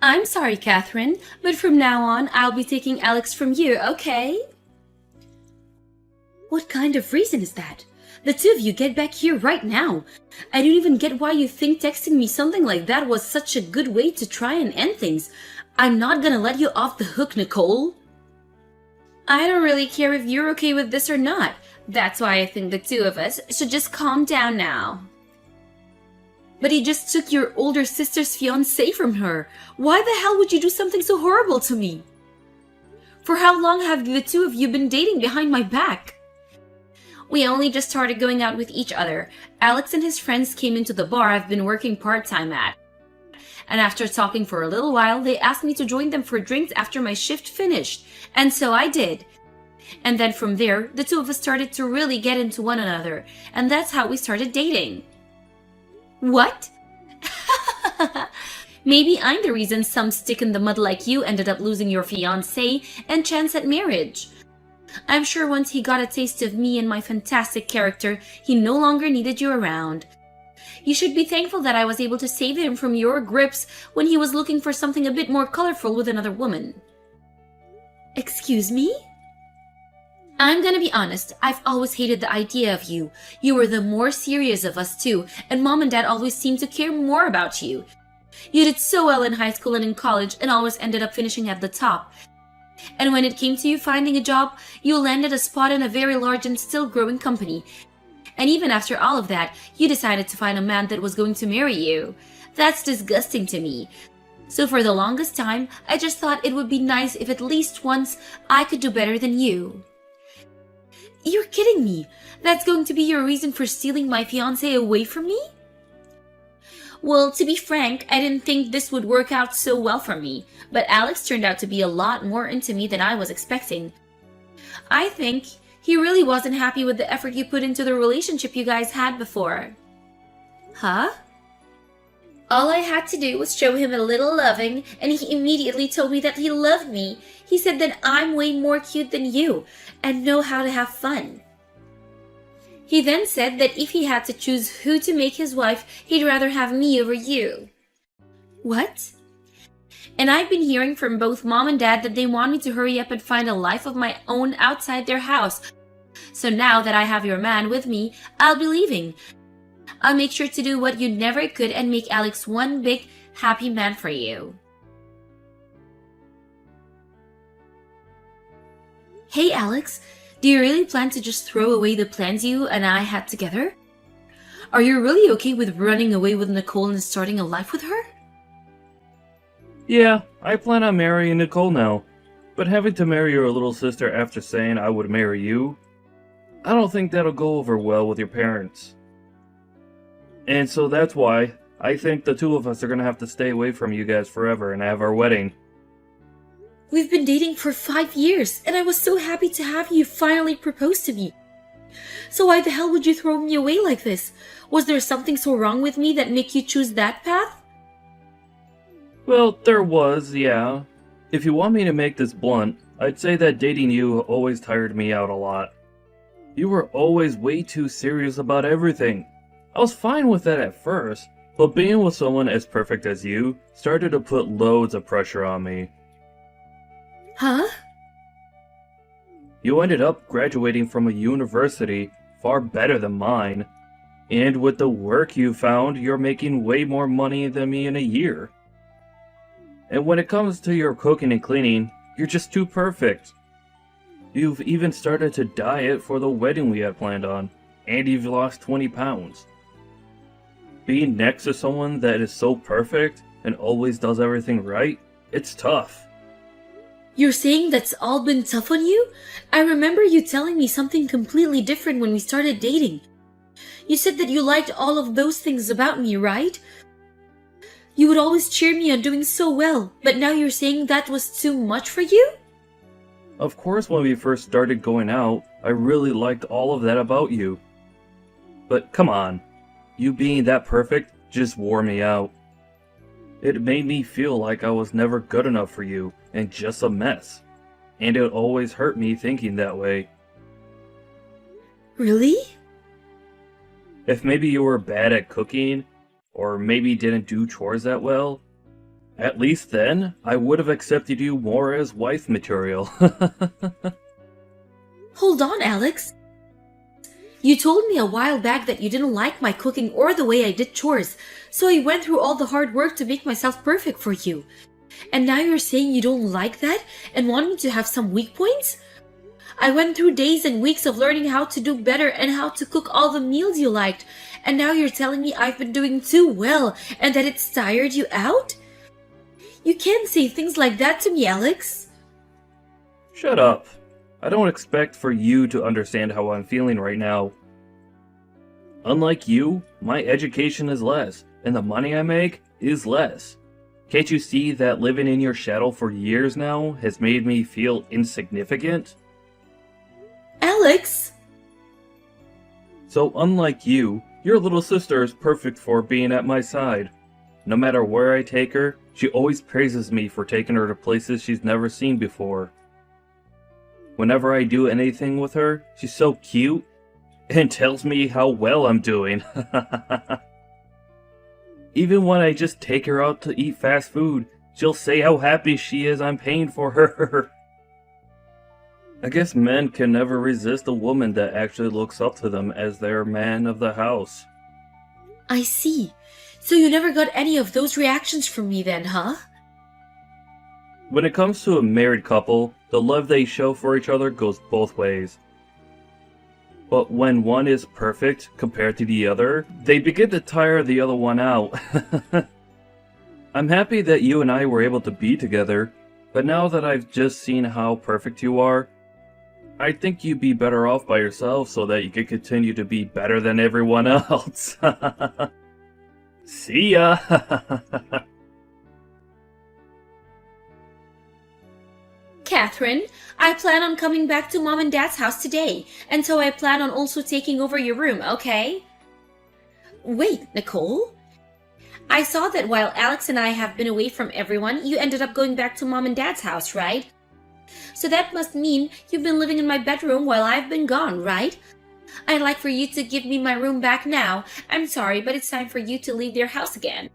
I'm sorry, Catherine, but from now on, I'll be taking Alex from you, okay? What kind of reason is that? The two of you get back here right now. I don't even get why you think texting me something like that was such a good way to try and end things. I'm not gonna let you off the hook, Nicole. I don't really care if you're okay with this or not. That's why I think the two of us should just calm down now. But he just took your older sister's fiancé from her. Why the hell would you do something so horrible to me? For how long have the two of you been dating behind my back? We only just started going out with each other. Alex and his friends came into the bar I've been working part-time at. And after talking for a little while, they asked me to join them for drinks after my shift finished. And so I did. And then from there, the two of us started to really get into one another. And that's how we started dating. What? Maybe I'm the reason some stick in the mud like you ended up losing your fiancé and chance at marriage. I'm sure once he got a taste of me and my fantastic character, he no longer needed you around. You should be thankful that I was able to save him from your grips when he was looking for something a bit more colorful with another woman. Excuse me? I'm gonna be honest, I've always hated the idea of you. You were the more serious of us two, and Mom and Dad always seemed to care more about you. You did so well in high school and in college and always ended up finishing at the top. And when it came to you finding a job, you landed a spot in a very large and still growing company. And even after all of that, you decided to find a man that was going to marry you. That's disgusting to me. So for the longest time, I just thought it would be nice if at least once I could do better than you. You're kidding me. That's going to be your reason for stealing my fiancé away from me? Well, to be frank, I didn't think this would work out so well for me, but Alex turned out to be a lot more into me than I was expecting. I think he really wasn't happy with the effort you put into the relationship you guys had before. Huh? All I had to do was show him a little loving, and he immediately told me that he loved me. He said that I'm way more cute than you, and know how to have fun. He then said that if he had to choose who to make his wife, he'd rather have me over you. What? And I've been hearing from both Mom and Dad that they want me to hurry up and find a life of my own outside their house. So now that I have your man with me, I'll be leaving. I'll make sure to do what you never could and make Alex one big, happy man for you. Hey, Alex, do you really plan to just throw away the plans you and I had together? Are you really okay with running away with Nicole and starting a life with her? Yeah, I plan on marrying Nicole now. But having to marry your little sister after saying I would marry you, I don't think that'll go over well with your parents. And so that's why I think the two of us are gonna have to stay away from you guys forever and have our wedding. We've been dating for 5 years, and I was so happy to have you finally propose to me. So why the hell would you throw me away like this? Was there something so wrong with me that made you choose that path? Well, there was, yeah. If you want me to make this blunt, I'd say that dating you always tired me out a lot. You were always way too serious about everything. I was fine with that at first, but being with someone as perfect as you started to put loads of pressure on me. Huh? You ended up graduating from a university far better than mine, and with the work you found, you're making way more money than me in a year. And when it comes to your cooking and cleaning, you're just too perfect. You've even started to diet for the wedding we had planned on, and you've lost 20 pounds. Being next to someone that is so perfect and always does everything right, it's tough. You're saying that's all been tough on you? I remember you telling me something completely different when we started dating. You said that you liked all of those things about me, right? You would always cheer me on doing so well, but now you're saying that was too much for you? Of course, when we first started going out, I really liked all of that about you. But come on, you being that perfect just wore me out. It made me feel like I was never good enough for you and just a mess. And it always hurt me thinking that way. Really? If maybe you were bad at cooking, or maybe didn't do chores that well, At least then, I would have accepted you more as wife material. Hold on, Alex. You told me a while back that you didn't like my cooking or the way I did chores, so I went through all the hard work to make myself perfect for you. And now you're saying you don't like that and want me to have some weak points? I went through days and weeks of learning how to do better and how to cook all the meals you liked, and now you're telling me I've been doing too well and that it's tired you out? You can't say things like that to me, Alex. Shut up. I don't expect for you to understand how I'm feeling right now. Unlike you, my education is less, and the money I make is less. Can't you see that living in your shadow for years now has made me feel insignificant? Alex! So unlike you, your little sister is perfect for being at my side. No matter where I take her, she always praises me for taking her to places she's never seen before. Whenever I do anything with her, she's so cute and tells me how well I'm doing. Even when I just take her out to eat fast food, she'll say how happy she is I'm paying for her. I guess men can never resist a woman that actually looks up to them as their man of the house. I see. So you never got any of those reactions from me then, huh? When it comes to a married couple, the love they show for each other goes both ways. But when one is perfect compared to the other, they begin to tire the other one out. I'm happy that you and I were able to be together, but now that I've just seen how perfect you are, I think you'd be better off by yourself so that you could continue to be better than everyone else. See ya! Catherine, I plan on coming back to Mom and Dad's house today, and so I plan on also taking over your room, okay? Wait, Nicole? I saw that while Alex and I have been away from everyone, you ended up going back to Mom and Dad's house, right? So that must mean you've been living in my bedroom while I've been gone, right? I'd like for you to give me my room back now. I'm sorry, but it's time for you to leave their house again.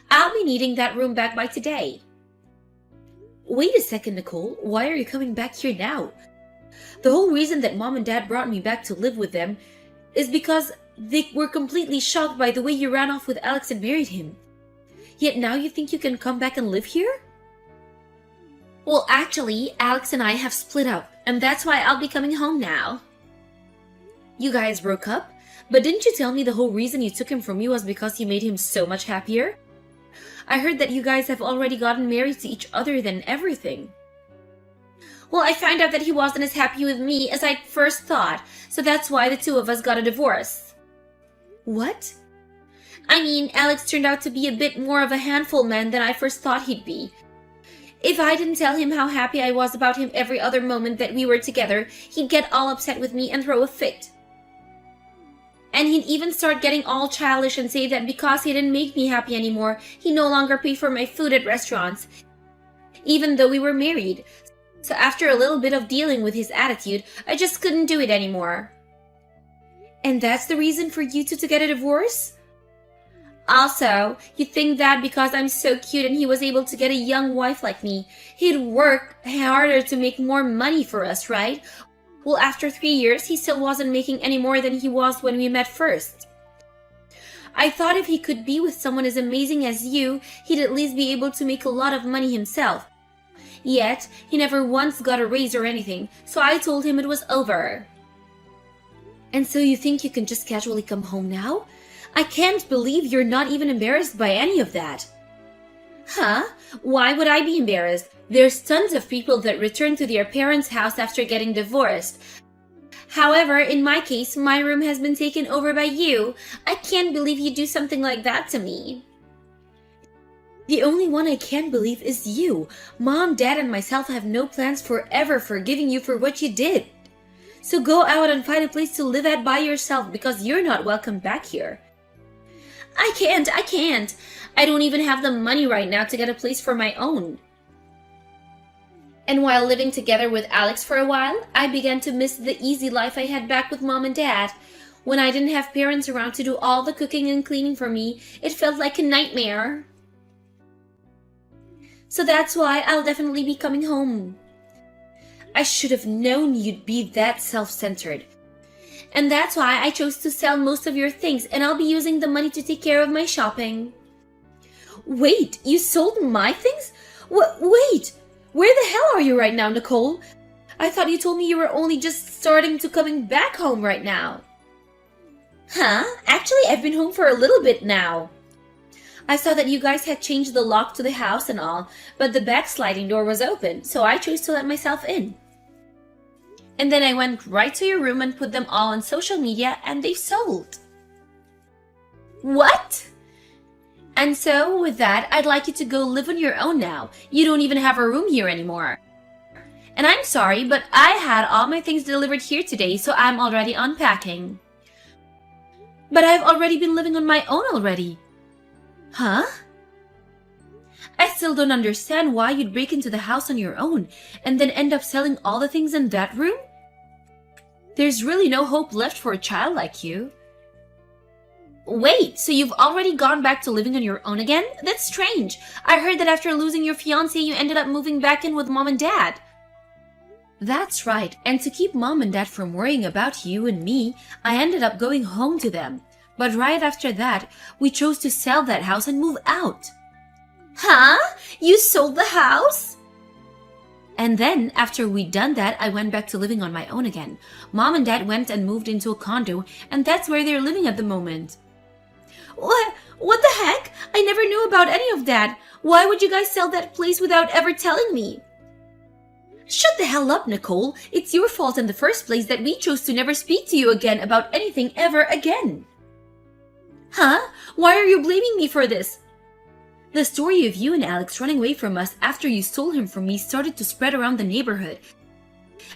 I'll be needing that room back by today. Wait a second, Nicole. Why are you coming back here now? The whole reason that Mom and Dad brought me back to live with them is because they were completely shocked by the way you ran off with Alex and married him. Yet now you think you can come back and live here? Well, actually, Alex and I have split up, and that's why I'll be coming home now. You guys broke up? But didn't you tell me the whole reason you took him from me was because you made him so much happier? I heard that you guys have already gotten married to each other then everything. Well, I found out that he wasn't as happy with me as I first thought, so that's why the two of us got a divorce. What? I mean, Alex turned out to be a bit more of a handful man than I first thought he'd be. If I didn't tell him how happy I was about him every other moment that we were together, he'd get all upset with me and throw a fit. And he'd even start getting all childish and say that because he didn't make me happy anymore, he no longer paid for my food at restaurants, even though we were married. So after a little bit of dealing with his attitude, I just couldn't do it anymore. And that's the reason for you two to get a divorce? Also, you think that because I'm so cute and he was able to get a young wife like me, he'd work harder to make more money for us, right? Well, after 3 years, he still wasn't making any more than he was when we met first. I thought if he could be with someone as amazing as you, he'd at least be able to make a lot of money himself. Yet, he never once got a raise or anything, so I told him it was over. And so you think you can just casually come home now? I can't believe you're not even embarrassed by any of that. Huh? Why would I be embarrassed? There's tons of people that return to their parents' house after getting divorced. However, in my case, my room has been taken over by you. I can't believe you do something like that to me. The only one I can't believe is you. Mom, Dad, and myself have no plans forever forgiving you for what you did. So go out and find a place to live at by yourself because you're not welcome back here. I can't. I don't even have the money right now to get a place for my own. And while living together with Alex for a while, I began to miss the easy life I had back with Mom and Dad. When I didn't have parents around to do all the cooking and cleaning for me, it felt like a nightmare. So that's why I'll definitely be coming home. I should have known you'd be that self-centered. And that's why I chose to sell most of your things, and I'll be using the money to take care of my shopping. Wait, you sold my things? Wait, where the hell are you right now, Nicole? I thought you told me you were only just starting to coming back home right now. Huh? Actually, I've been home for a little bit now. I saw that you guys had changed the lock to the house and all, but the back sliding door was open, so I chose to let myself in. And then I went right to your room and put them all on social media, and they sold. What? And so, with that, I'd like you to go live on your own now. You don't even have a room here anymore. And I'm sorry, but I had all my things delivered here today, so I'm already unpacking. But I've already been living on my own already. Huh? I still don't understand why you'd break into the house on your own and then end up selling all the things in that room. There's really no hope left for a child like you. Wait, so you've already gone back to living on your own again? That's strange. I heard that after losing your fiancé, you ended up moving back in with Mom and Dad. That's right, and to keep Mom and Dad from worrying about you and me, I ended up going home to them. But right after that, we chose to sell that house and move out. Huh? You sold the house? And then, after we'd done that, I went back to living on my own again. Mom and Dad went and moved into a condo, and that's where they're living at the moment. What the heck? I never knew about any of that. Why would you guys sell that place without ever telling me? Shut the hell up, Nicole. It's your fault in the first place that we chose to never speak to you again about anything ever again. Huh? Why are you blaming me for this? The story of you and Alex running away from us after you stole him from me started to spread around the neighborhood.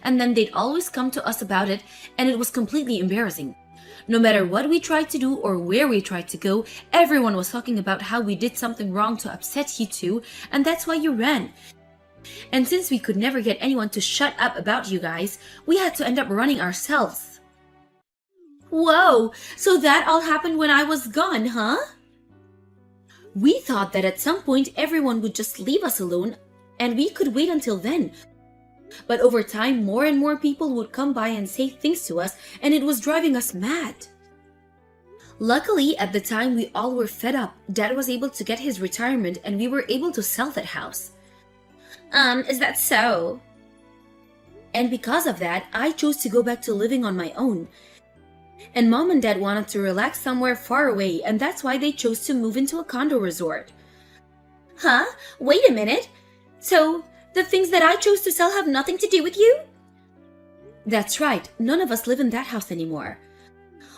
And then they'd always come to us about it, and it was completely embarrassing. No matter what we tried to do or where we tried to go, everyone was talking about how we did something wrong to upset you two, and that's why you ran. And since we could never get anyone to shut up about you guys, we had to end up running ourselves. Whoa, so that all happened when I was gone, huh? We thought that at some point everyone would just leave us alone, and we could wait until then. But over time, more and more people would come by and say things to us, and it was driving us mad. Luckily, at the time we all were fed up, Dad was able to get his retirement, and we were able to sell that house. Is that so? And because of that, I chose to go back to living on my own. And Mom and Dad wanted to relax somewhere far away, and that's why they chose to move into a condo resort. Huh? Wait a minute. So, the things that I chose to sell have nothing to do with you? That's right. None of us live in that house anymore.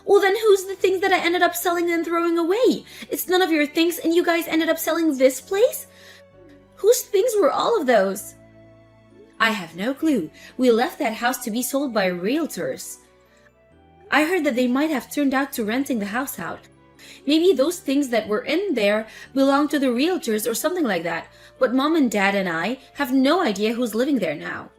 Well, then who's the things that I ended up selling and throwing away? It's none of your things, and you guys ended up selling this place? Whose things were all of those? I have no clue. We left that house to be sold by realtors. I heard that they might have turned out to renting the house out. Maybe those things that were in there belong to the realtors or something like that, but Mom and Dad and I have no idea who's living there now.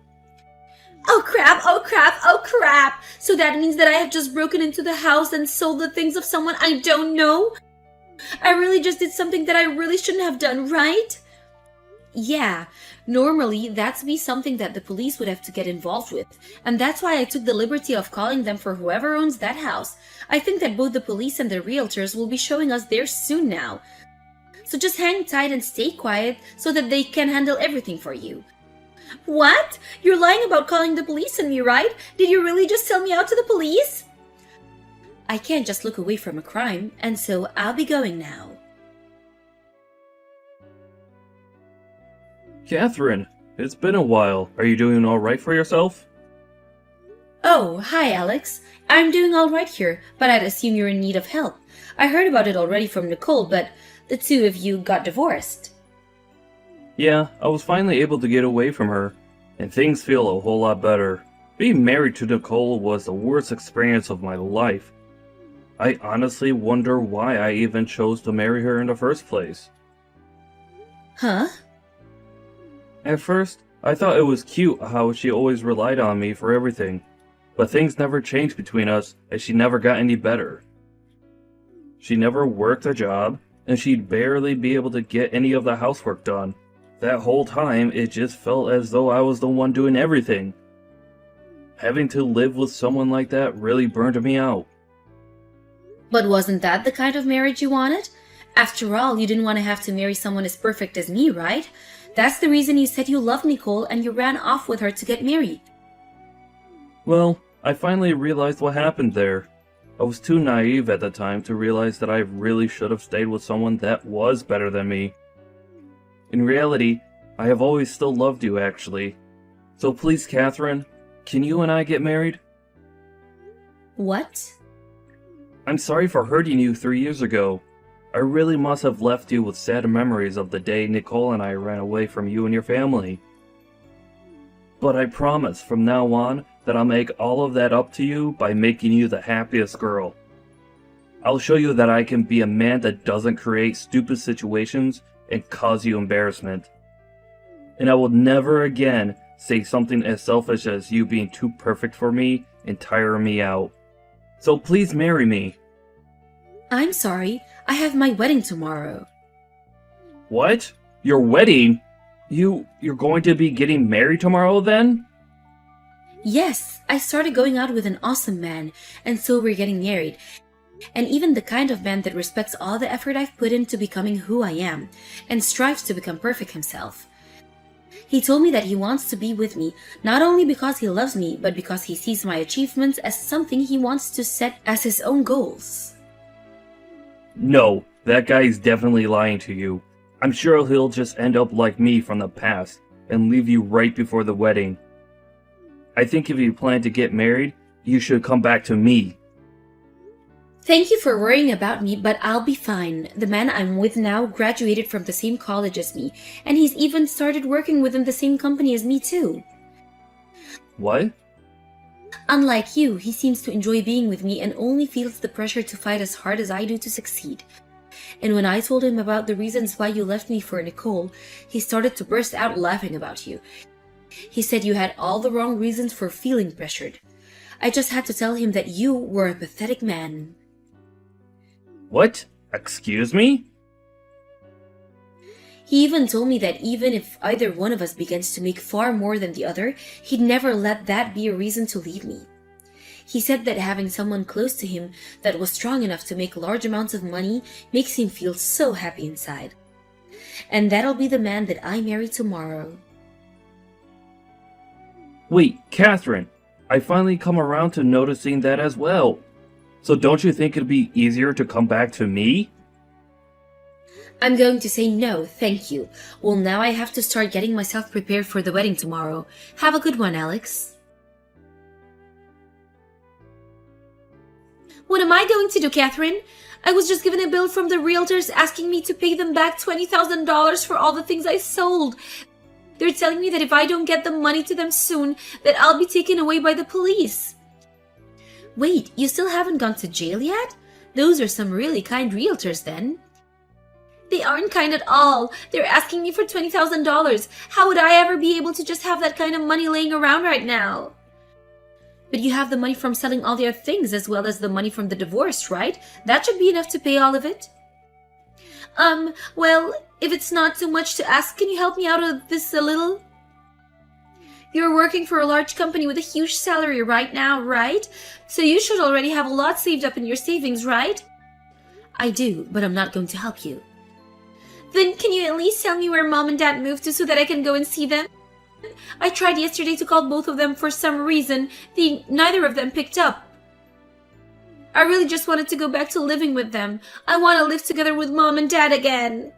Oh crap, oh crap, oh crap! So that means that I have just broken into the house and sold the things of someone I don't know? I really just did something that I really shouldn't have done, right? Yeah, normally that'd be something that the police would have to get involved with, and that's why I took the liberty of calling them for whoever owns that house. I think that both the police and the realtors will be showing us there soon now. So just hang tight and stay quiet so that they can handle everything for you. What? You're lying about calling the police on me, right? Did you really just sell me out to the police? I can't just look away from a crime, and so I'll be going now. Catherine, it's been a while. Are you doing all right for yourself? Oh, hi, Alex. I'm doing all right here, but I'd assume you're in need of help. I heard about it already from Nicole, but the two of you got divorced. Yeah, I was finally able to get away from her, and things feel a whole lot better. Being married to Nicole was the worst experience of my life. I honestly wonder why I even chose to marry her in the first place. Huh? At first, I thought it was cute how she always relied on me for everything, but things never changed between us as she never got any better. She never worked a job, and she'd barely be able to get any of the housework done. that whole time it just felt as though I was the one doing everything. Having to live with someone like that really burned me out. But wasn't that the kind of marriage you wanted? After all, you didn't want to have to marry someone as perfect as me, right? That's the reason you said you loved Nicole and you ran off with her to get married. Well, I finally realized what happened there. I was too naive at the time to realize that I really should have stayed with someone that was better than me. In reality, I have always still loved you, actually. So please, Catherine, can you and I get married? What? I'm sorry for hurting you 3 years ago. I really must have left you with sad memories of the day Nicole and I ran away from you and your family. But I promise from now on that I'll make all of that up to you by making you the happiest girl. I'll show you that I can be a man that doesn't create stupid situations and cause you embarrassment. And I will never again say something as selfish as you being too perfect for me and tiring me out. So please marry me. I'm sorry, I have my wedding tomorrow. What? Your wedding? You're going to be getting married tomorrow then? Yes, I started going out with an awesome man, and so we're getting married. And even the kind of man that respects all the effort I've put into becoming who I am, and strives to become perfect himself. He told me that he wants to be with me, not only because he loves me, but because he sees my achievements as something he wants to set as his own goals. No, that guy is definitely lying to you. I'm sure he'll just end up like me from the past, and leave you right before the wedding. I think if you plan to get married, you should come back to me. Thank you for worrying about me, but I'll be fine. The man I'm with now graduated from the same college as me, and he's even started working within the same company as me too. What? Unlike you, he seems to enjoy being with me and only feels the pressure to fight as hard as I do to succeed. And when I told him about the reasons why you left me for Nicole, he started to burst out laughing about you. He said you had all the wrong reasons for feeling pressured. I just had to tell him that you were a pathetic man. What? Excuse me? He even told me that even if either one of us begins to make far more than the other, he'd never let that be a reason to leave me. He said that having someone close to him that was strong enough to make large amounts of money makes him feel so happy inside. And that'll be the man that I marry tomorrow. Wait, Catherine, I finally come around to noticing that as well. So don't you think it'd be easier to come back to me? I'm going to say no, thank you. Well, now I have to start getting myself prepared for the wedding tomorrow. Have a good one, Alex. What am I going to do, Catherine? I was just given a bill from the realtors asking me to pay them back $20,000 for all the things I sold. They're telling me that if I don't get the money to them soon, that I'll be taken away by the police. Wait, you still haven't gone to jail yet? Those are some really kind realtors then. They aren't kind at all. They're asking me for $20,000. How would I ever be able to just have that kind of money laying around right now? But you have the money from selling all the other things as well as the money from the divorce, right? That should be enough to pay all of it. Well, if it's not too much to ask, can you help me out of this a little? You're working for a large company with a huge salary right now, right? So you should already have a lot saved up in your savings, right? I do, but I'm not going to help you. Then can you at least tell me where Mom and Dad moved to so that I can go and see them? I tried yesterday to call both of them for some reason. Neither of them picked up. I really just wanted to go back to living with them. I want to live together with Mom and Dad again.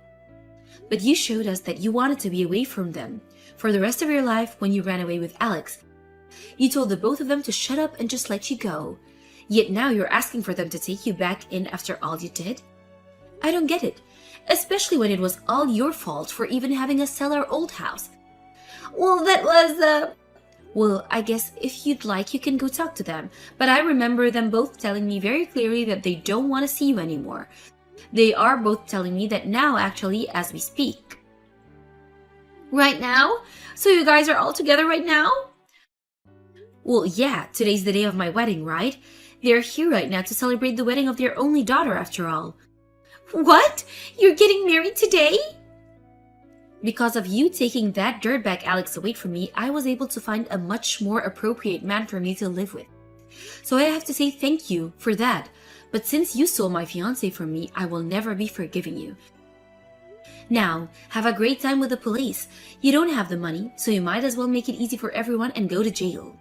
But you showed us that you wanted to be away from them for the rest of your life when you ran away with Alex. You told the both of them to shut up and just let you go. Yet now you're asking for them to take you back in after all you did? I don't get it, especially when it was all your fault for even having us sell our old house. Well, that was, Well, I guess if you'd like, you can go talk to them. But I remember them both telling me very clearly that they don't want to see you anymore. They are both telling me that now, actually, as we speak. Right now? So you guys are all together right now? Well, yeah, today's the day of my wedding, right? They're here right now to celebrate the wedding of their only daughter, after all. What? You're getting married today? Because of you taking that dirtbag Alex away from me, I was able to find a much more appropriate man for me to live with. So I have to say thank you for that. But since you stole my fiancé from me, I will never be forgiving you. Now, have a great time with the police. You don't have the money, so you might as well make it easy for everyone and go to jail.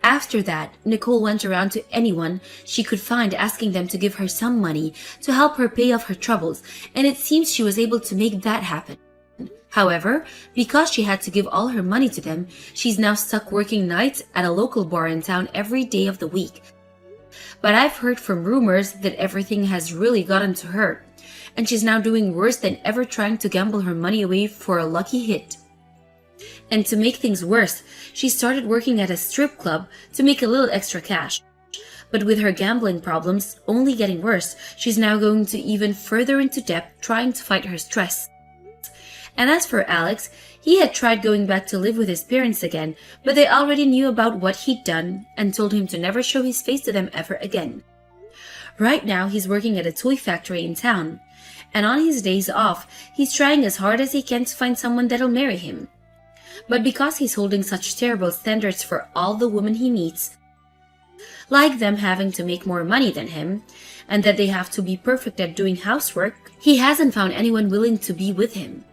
After that, Nicole went around to anyone she could find asking them to give her some money to help her pay off her troubles, and it seems she was able to make that happen. However, because she had to give all her money to them, she's now stuck working nights at a local bar in town every day of the week. But I've heard from rumors that everything has really gotten to her, and she's now doing worse than ever trying to gamble her money away for a lucky hit. And to make things worse, she started working at a strip club to make a little extra cash. But with her gambling problems only getting worse, she's now going to even further into debt trying to fight her stress. And as for Alex, he had tried going back to live with his parents again, but they already knew about what he'd done and told him to never show his face to them ever again. Right now, he's working at a toy factory in town, and on his days off, he's trying as hard as he can to find someone that'll marry him. But because he's holding such terrible standards for all the women he meets, like them having to make more money than him, and that they have to be perfect at doing housework, he hasn't found anyone willing to be with him.